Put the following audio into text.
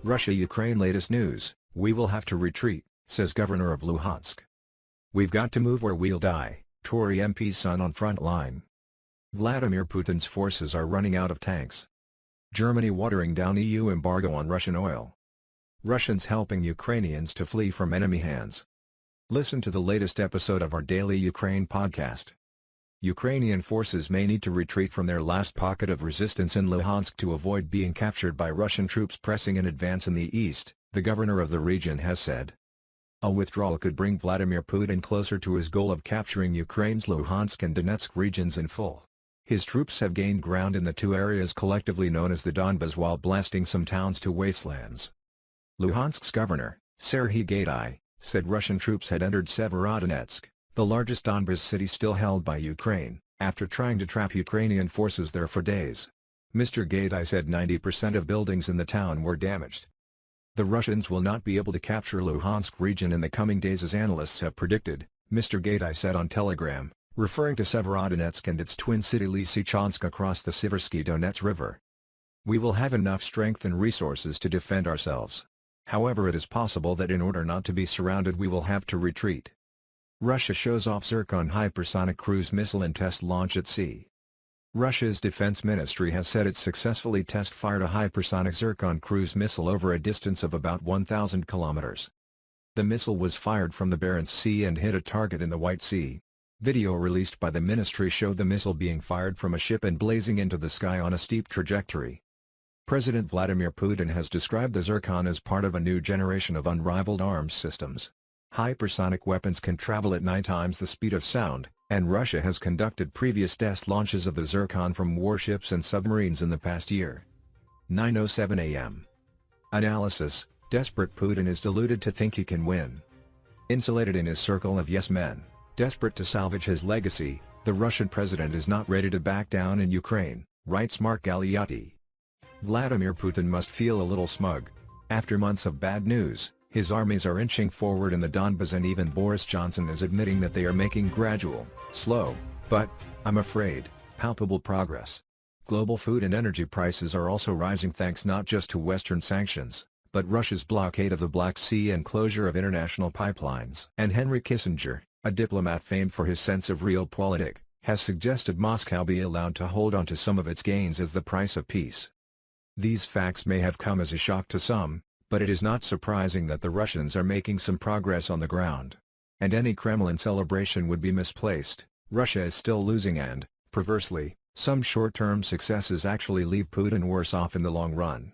Russia-Ukraine latest news, "We will have to retreat," says Governor of Luhansk. "We've got to move or we'll die," Tory MP's son on front line. Vladimir Putin's forces are running out of tanks. Germany watering down EU embargo on Russian oil. Russians helping Ukrainians to flee from enemy hands. Listen to the latest episode of our daily Ukraine podcast. Ukrainian forces may need to retreat from their last pocket of resistance in Luhansk to avoid being captured by Russian troops pressing in advance in the east, the governor of the region has said. A withdrawal could bring Vladimir Putin closer to his goal of capturing Ukraine's Luhansk and Donetsk regions in full. His troops have gained ground in the two areas collectively known as the Donbas while blasting some towns to wastelands. Luhansk's governor, Sergey, said Russian troops had entered Severodonetsk, the largest Donbas city still held by Ukraine, after trying to trap Ukrainian forces there for days. Mr. Gaidai said 90% of buildings in the town were damaged. The Russians will not be able to capture Luhansk region in the coming days as analysts have predicted, Mr. Gaidai said on Telegram, referring to Severodonetsk and its twin city Lysychansk across the Siversky Donets River. "We will have enough strength and resources to defend ourselves. However, it is possible that in order not to be surrounded we will have to retreat." Russia shows off Zircon hypersonic cruise missile in test launch at sea. Russia's defense ministry has said it successfully test-fired a hypersonic Zircon cruise missile over a distance of about 1,000 kilometers. The missile was fired from the Barents Sea and hit a target in the White Sea. Video released by the ministry showed the missile being fired from a ship and blazing into the sky on a steep trajectory. President Vladimir Putin has described the Zircon as part of a new generation of unrivaled arms systems. Hypersonic weapons can travel at 9 times the speed of sound, and Russia has conducted previous test launches of the Zircon from warships and submarines in the past year. 9:07 a.m. Analysis: desperate Putin is deluded to think he can win. Insulated in his circle of yes-men, desperate to salvage his legacy, the Russian president is not ready to back down in Ukraine, writes Mark Galeotti. Vladimir Putin must feel a little smug. After months of bad news, his armies are inching forward in the Donbas and even Boris Johnson is admitting that they are making gradual, slow, but, I'm afraid, palpable progress. Global food and energy prices are also rising thanks not just to Western sanctions, but Russia's blockade of the Black Sea and closure of international pipelines. And Henry Kissinger, a diplomat famed for his sense of realpolitik, has suggested Moscow be allowed to hold on to some of its gains as the price of peace. These facts may have come as a shock to some, but it is not surprising that the Russians are making some progress on the ground. And any Kremlin celebration would be misplaced. Russia is still losing and, perversely, some short-term successes actually leave Putin worse off in the long run.